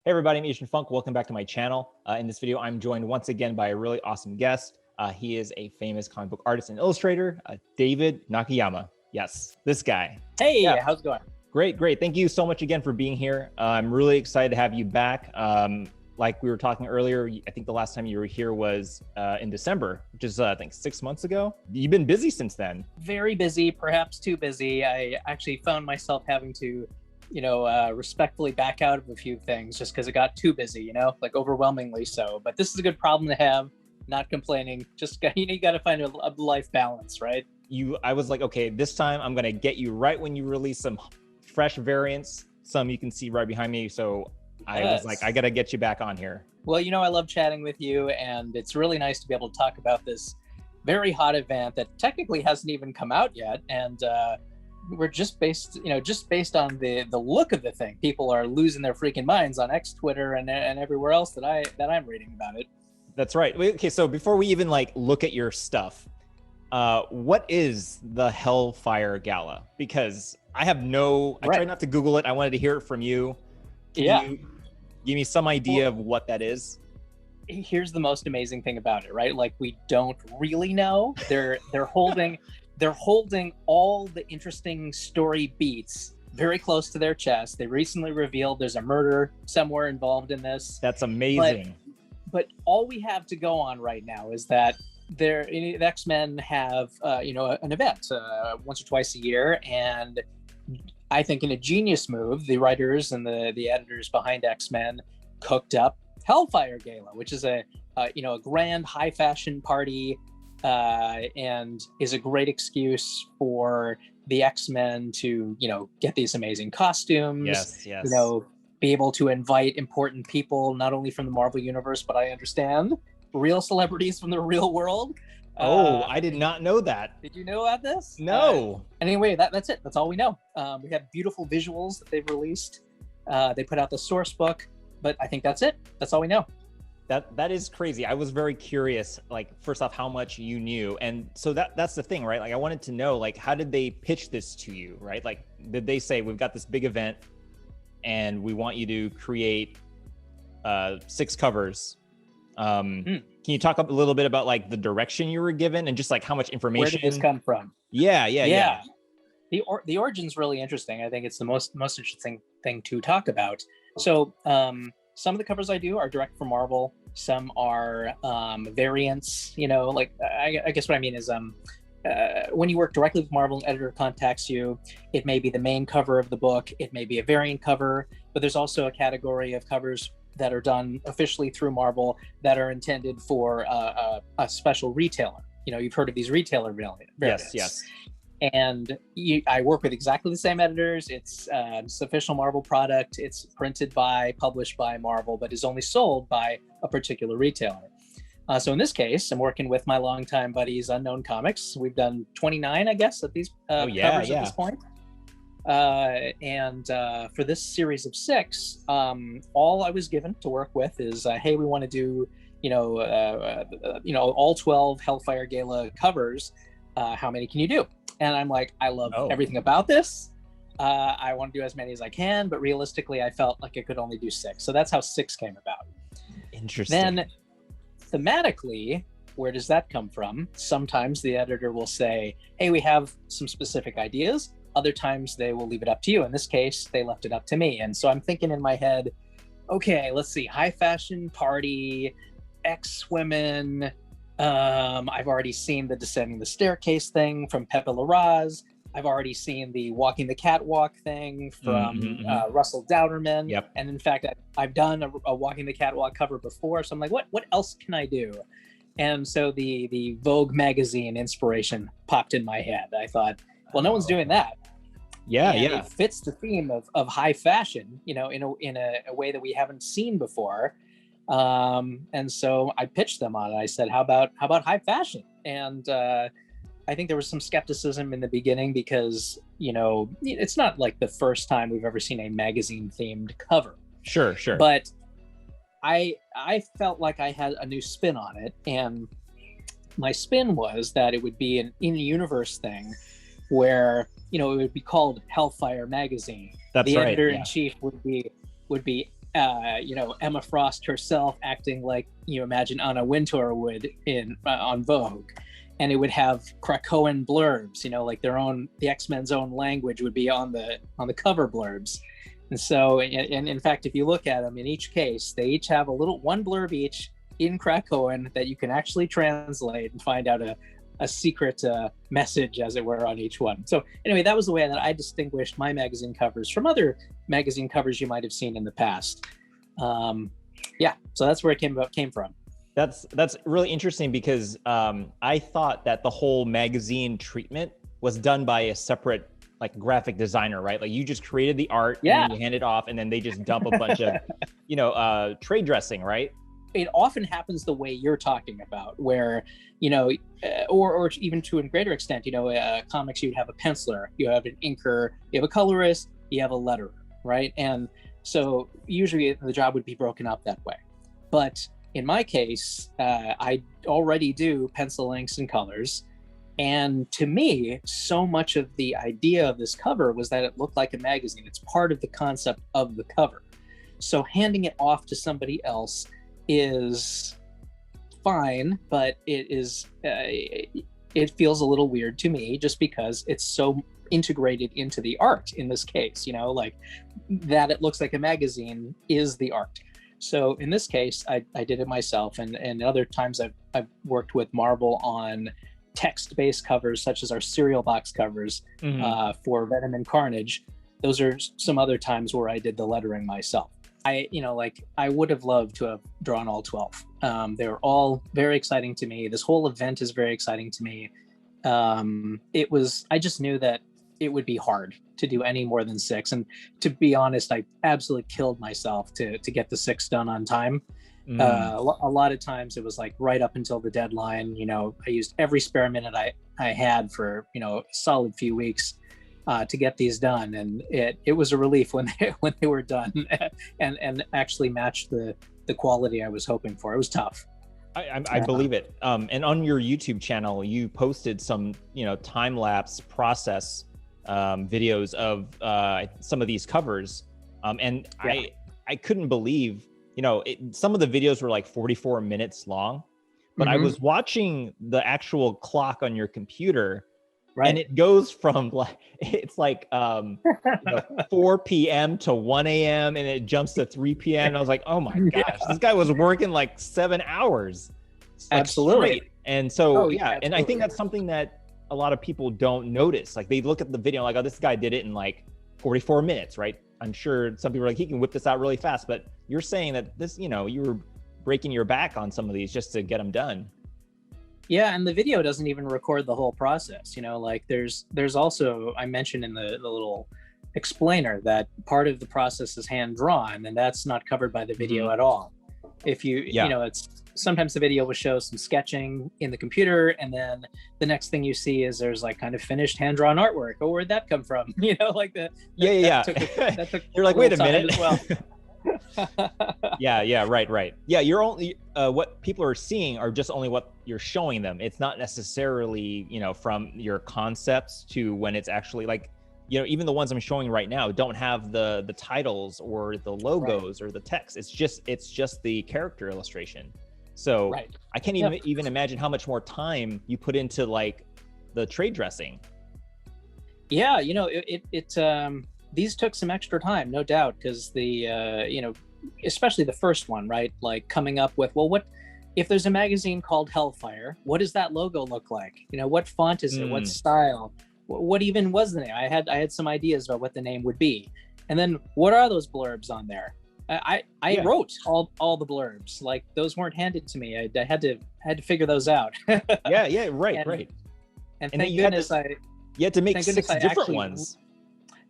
Hey everybody, I'm AznFunk. Welcome back to my channel. In this video, I'm joined once again by a really awesome guest. He is a famous comic book artist and illustrator, David Nakayama. Yes, this guy. Hey, Yeah. how's it going? Great. Thank you so much again for being here. I'm really excited to have you back. Like we were talking earlier, I think the last time you were here was in December, which is I think 6 months ago. You've been busy since then. Very busy, perhaps too busy. I actually found myself having to respectfully back out of a few things just because it got too busy, like overwhelmingly so. But this is a good problem to have, not complaining. Just, you got to find a life balance, right? I was like, okay, this time I'm going to get you right when you release some fresh variants, some you can see right behind me. So I was like, I got to get you back on here. Well, I love chatting with you, and it's really nice to be able to talk about this very hot event that technically hasn't even come out yet. And, we're just based on the look of the thing. People are losing their freaking minds on X, Twitter, and everywhere else that I'm reading about it. That's right. Okay, so before we even look at your stuff, what is the Hellfire Gala? Because I tried not to Google it. I wanted to hear it from you. Can you give me some idea of what that is? Here's the most amazing thing about it, right? Like, we don't really know. They're holding all the interesting story beats very close to their chest. They recently revealed there's a murder somewhere involved in this. That's amazing. But all we have to go on right now is that the X-Men have an event once or twice a year, and I think in a genius move, the writers and the editors behind X-Men cooked up Hellfire Gala, which is a grand high fashion party. And is a great excuse for the X-Men to, get these amazing costumes. Yes. Be able to invite important people, not only from the Marvel universe, but I understand real celebrities from the real world. I did not know that. Did you know about this? No. Anyway, that's it. That's all we know. We have beautiful visuals that they've released. They put out the source book, but I think that's it. That's all we know. That is crazy. I was very curious, first off, how much you knew. And so that's the thing, right? I wanted to know, how did they pitch this to you, right? Did they say, we've got this big event and we want you to create 6 covers? Can you talk a little bit about the direction you were given and just how much information? Where did this come from? Yeah. The origin's really interesting. I think it's the most interesting thing to talk about. So, some of the covers I do are direct from Marvel. Some are variants, I guess what I mean is when you work directly with Marvel, an editor contacts you, it may be the main cover of the book, it may be a variant cover, but there's also a category of covers that are done officially through Marvel that are intended for a special retailer. You've heard of these retailer variants. Yes. And I work with exactly the same editors. It's official Marvel product. It's printed by, published by Marvel, but is only sold by a particular retailer. So in this case, I'm working with my longtime buddies, Unknown Comics. We've done 29, I guess, of these covers at this point. And for this series of 6, all I was given to work with is, hey, we want to do, all 12 Hellfire Gala covers. How many can you do? And I'm like, I love everything about this. I want to do as many as I can, but realistically, I felt like I could only do 6. So that's how 6 came about. Interesting. Then thematically, where does that come from? Sometimes the editor will say, hey, we have some specific ideas. Other times they will leave it up to you. In this case, they left it up to me. And so I'm thinking in my head, okay, let's see, high fashion party, X-women. I've already seen the Descending the Staircase thing from Pepe Larraz. I've already seen the Walking the Catwalk thing from Russell Dowderman. Yep. And in fact, I've done a Walking the Catwalk cover before. So I'm like, what else can I do? And so the Vogue magazine inspiration popped in my head. I thought, well, no one's doing that. Yeah. It fits the theme of high fashion, in a way that we haven't seen before. And so I pitched them on it. I said, how about high fashion? And I think there was some skepticism in the beginning because, it's not like the first time we've ever seen a magazine themed cover. Sure. But I felt like I had a new spin on it. And my spin was that it would be an in-universe thing where, it would be called Hellfire Magazine. That's the right. editor-in-chief would be Emma Frost herself acting like you imagine Anna Wintour would in on Vogue, and it would have Krakoan blurbs, like the X-Men's own language would be on the cover blurbs. And so, and in fact, if you look at them in each case, they each have one blurb each in Krakoan that you can actually translate and find out a secret message, as it were, on each one. So anyway, that was the way that I distinguished my magazine covers from other magazine covers you might have seen in the past. So that's where it came from. That's really interesting because I thought that the whole magazine treatment was done by a separate like graphic designer, right? Like you just created the art, and then you hand it off, and then they just dump a bunch of trade dressing, right? It often happens the way you're talking about, where or even to a greater extent, comics, you'd have a penciler, you have an inker, you have a colorist, you have a letterer, right? And so usually the job would be broken up that way. But in my case, I already do pencil inks and colors. And to me, so much of the idea of this cover was that it looked like a magazine. It's part of the concept of the cover. So handing it off to somebody else is fine, but it feels a little weird to me just because it's so integrated into the art in this case, like that it looks like a magazine is the art. So in this case, I did it myself, and other times I've worked with Marvel on text-based covers, such as our cereal box covers for Venom and Carnage. Those are some other times where I did the lettering myself. I would have loved to have drawn all 12. They were all very exciting to me. This whole event is very exciting to me. I just knew that it would be hard to do any more than 6. And to be honest, I absolutely killed myself to get the 6 done on time. A lot of times it was like right up until the deadline. I used every spare minute I had for a solid few weeks to get these done, and it was a relief when they were done and actually matched the quality I was hoping for. It was tough. I believe it. And on your YouTube channel, you posted some time lapse process videos of some of these covers, and I couldn't believe. Some of the videos were like 44 minutes long, but I was watching the actual clock on your computer, right? And it goes from it's like 4 p.m. to 1 a.m. and it jumps to 3 p.m. And I was like, oh my gosh, this guy was working like 7 hours. Absolutely. Straight. And so, and I think that's something that a lot of people don't notice. Like they look at the video like, oh, this guy did it in like 44 minutes, right? I'm sure some people are like, he can whip this out really fast, but you're saying that this, you were breaking your back on some of these just to get them done. Yeah, and the video doesn't even record the whole process. Like there's also, I mentioned in the little explainer that part of the process is hand drawn, and that's not covered by the video at all. If it's sometimes the video will show some sketching in the computer, and then the next thing you see is there's like kind of finished hand-drawn artwork. Oh, where'd that come from? Like that took you're like, wait a minute. As well. Right. Yeah, you're only what people are seeing are just only what you're showing them. It's not necessarily from your concepts to when it's actually like even the ones I'm showing right now don't have the titles or the logos or the text. It's just the character illustration. So I can't even imagine how much more time you put into like the trade dressing. Yeah, these took some extra time, no doubt, because the especially the first one, right? Like coming up with, well, what if there's a magazine called Hellfire? What does that logo look like? What font is it? What style? What even was the name? I had some ideas about what the name would be, and then what are those blurbs on there? I wrote all the blurbs. Like those weren't handed to me. I had to figure those out. Right. And thank goodness you had to make 6 different ones.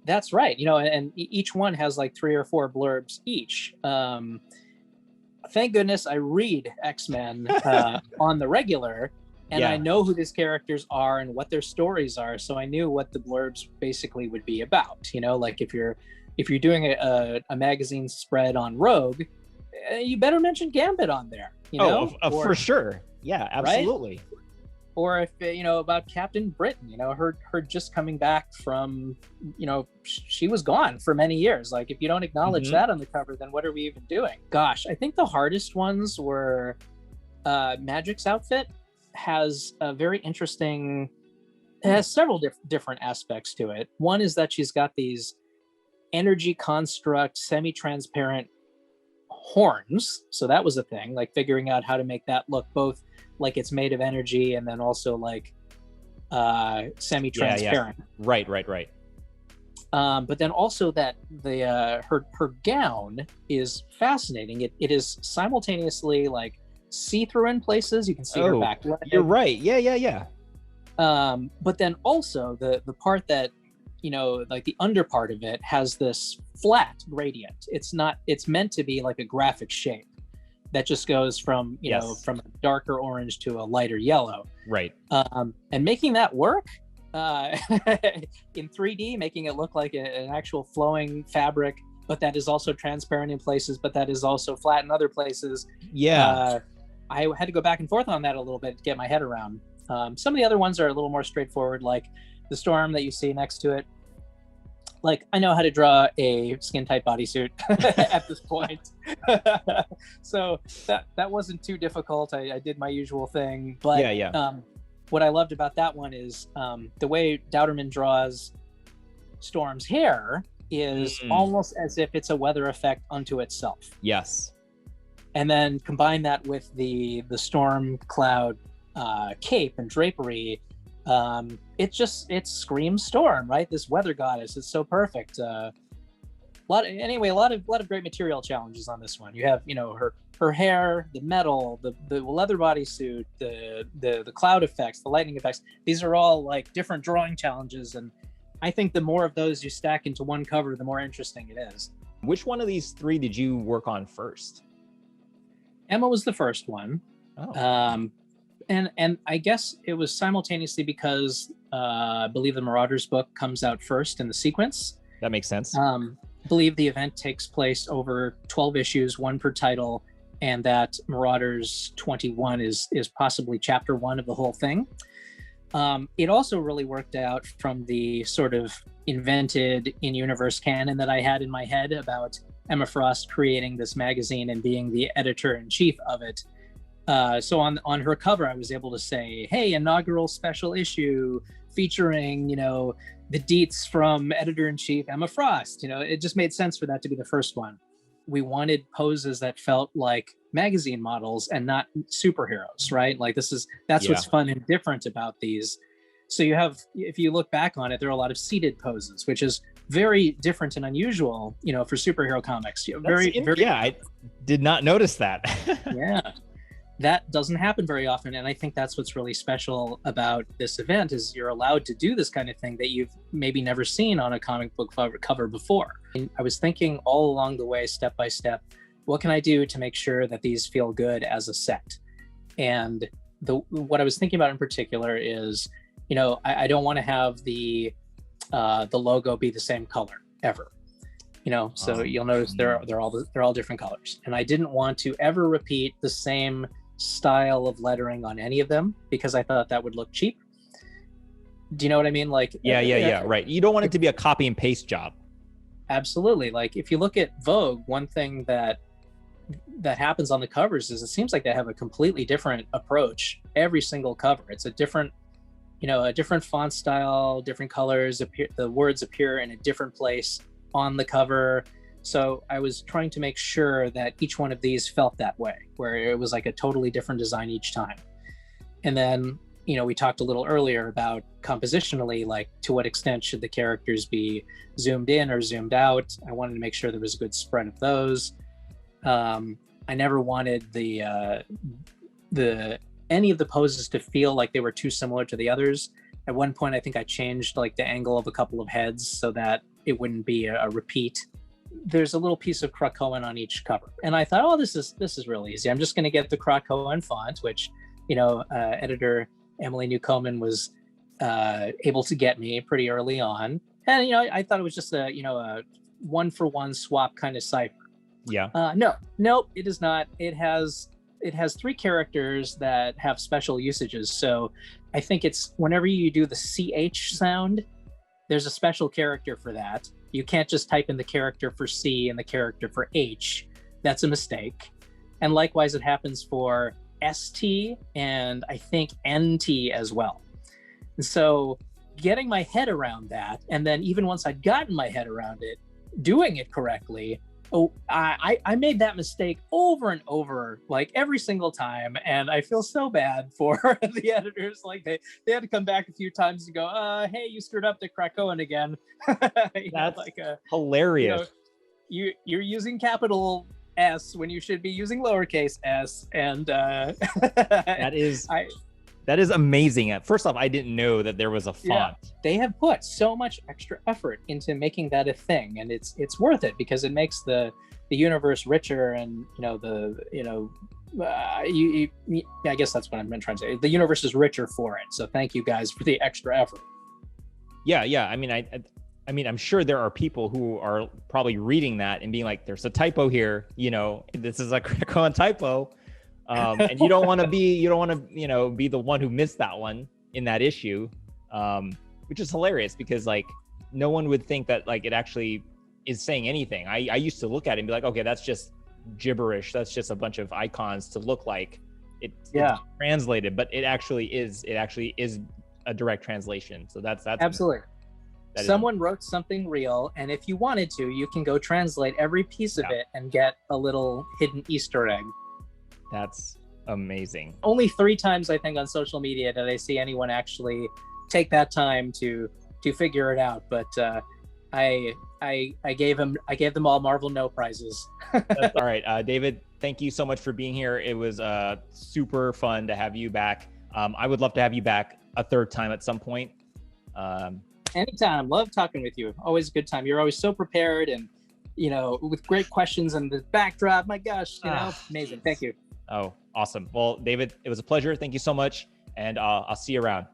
That's right. And each one has like 3 or 4 blurbs each. Thank goodness I read X-Men on the regular, and I know who these characters are and what their stories are. So I knew what the blurbs basically would be about. Like if you're doing a magazine spread on Rogue, you better mention Gambit on there. For sure. Yeah, absolutely. Right? or if about Captain Britain, her just coming back from, she was gone for many years. Like, if you don't acknowledge that on the cover, then what are we even doing? Gosh, I think the hardest ones were Magic's outfit has a very interesting, it has several different aspects to it. One is that she's got these energy construct semi-transparent horns, so that was a thing, like figuring out how to make that look both like it's made of energy and then also like semi-transparent. Right. But then also that the her gown is fascinating. It is simultaneously like see-through in places. You can see her back leg. You're right. Yeah. But then also the part that, like the under part of it has this flat gradient. It's meant to be like a graphic shape that just goes from, from a darker orange to a lighter yellow. Right. And making that work in 3D, making it look like an actual flowing fabric, but that is also transparent in places, but that is also flat in other places. Yeah. I had to go back and forth on that a little bit to get my head around. Some of the other ones are a little more straightforward, like the storm that you see next to it. Like, I know how to draw a skin tight bodysuit at this point. So that wasn't too difficult. I did my usual thing. But what I loved about that one is the way Douterman draws Storm's hair is almost as if it's a weather effect unto itself. Yes. And then combine that with the storm cloud cape and drapery. It screams Storm, right? This weather goddess. It's so perfect. A lot of great material challenges on this one. You have, her hair, the metal, the leather bodysuit, the cloud effects, the lightning effects. These are all like different drawing challenges, and I think the more of those you stack into one cover, the more interesting it is. Which one of these three did you work on first? Emma was the first one. And I guess it was simultaneously because I believe the Marauders book comes out first in the sequence. That makes sense. I believe the event takes place over 12 issues, one per title, and that Marauders 21 is possibly chapter 1 of the whole thing. It also really worked out from the sort of invented in-universe canon that I had in my head about Emma Frost creating this magazine and being the editor-in-chief of it. So on her cover, I was able to say, hey, inaugural special issue featuring, the deets from editor-in-chief Emma Frost. It just made sense for that to be the first one. We wanted poses that felt like magazine models and not superheroes, right? Like that's what's fun and different about these. So if you look back on it, there are a lot of seated poses, which is very different and unusual, for superhero comics. I did not notice that. Yeah. That doesn't happen very often, and I think that's what's really special about this event is you're allowed to do this kind of thing that you've maybe never seen on a comic book cover before. And I was thinking all along the way, step by step, what can I do to make sure that these feel good as a set? And what I was thinking about in particular is, I don't want to have the logo be the same color ever. So you'll notice they're all different colors, and I didn't want to ever repeat the same style of lettering on any of them because I thought that would look cheap. Do you know what I mean? Like, yeah, right. You don't want it to be a copy and paste job. Absolutely. Like, if you look at Vogue, one thing that happens on the covers is it seems like they have a completely different approach every single cover. It's a different font style, different colors. The words appear in a different place on the cover. So I was trying to make sure that each one of these felt that way, where it was like a totally different design each time. And then, we talked a little earlier about compositionally, like to what extent should the characters be zoomed in or zoomed out. I wanted to make sure there was a good spread of those. I never wanted any of the poses to feel like they were too similar to the others. At one point, I think I changed like the angle of a couple of heads so that it wouldn't be a repeat. There's a little piece of Krakoan on each cover, and I thought, this is really easy. I'm just going to get the Krakoan font, which editor Emily Newcomen was able to get me pretty early on, and I thought it was just a one-for-one swap kind of cipher. Yeah. No, it is not. It has it has three characters that have special usages. So I think it's whenever you do the CH sound, there's a special character for that. You can't just type in the character for C and the character for H. That's a mistake. And likewise, it happens for ST and I think NT as well. And so getting my head around that, and then even once I'd gotten my head around it, doing it correctly, I made that mistake over and over, like every single time, and I feel so bad for the editors. Like they had to come back a few times and go, "Hey, you screwed up the Krakoan again." That's like hilarious. You're using capital S when you should be using lowercase s, and that is amazing. First off, I didn't know that there was a font. Yeah, they have put so much extra effort into making that a thing, and it's worth it because it makes the universe richer, and I guess that's what I'm trying to say. The universe is richer for it. So thank you guys for the extra effort. Yeah. I mean, I'm sure there are people who are probably reading that and being like, "There's a typo here. This is a Krakoan typo." And you don't want to be the one who missed that one in that issue, which is hilarious because like no one would think that like it actually is saying anything. I used to look at it and be like, okay, that's just gibberish. That's just a bunch of icons to look like it's translated, but it actually is a direct translation. So that's absolutely. Someone wrote something real, and if you wanted to, you can go translate every piece of it and get a little hidden Easter egg. That's amazing. Only 3 times I think on social media did I see anyone actually take that time to figure it out. But I gave them all Marvel No prizes. That's all right, David. Thank you so much for being here. It was super fun to have you back. I would love to have you back a third time at some point. Anytime. Love talking with you. Always a good time. You're always so prepared and with great questions and the backdrop. My gosh, amazing. Thank you. Oh, awesome. Well, David, it was a pleasure. Thank you so much. And I'll see you around.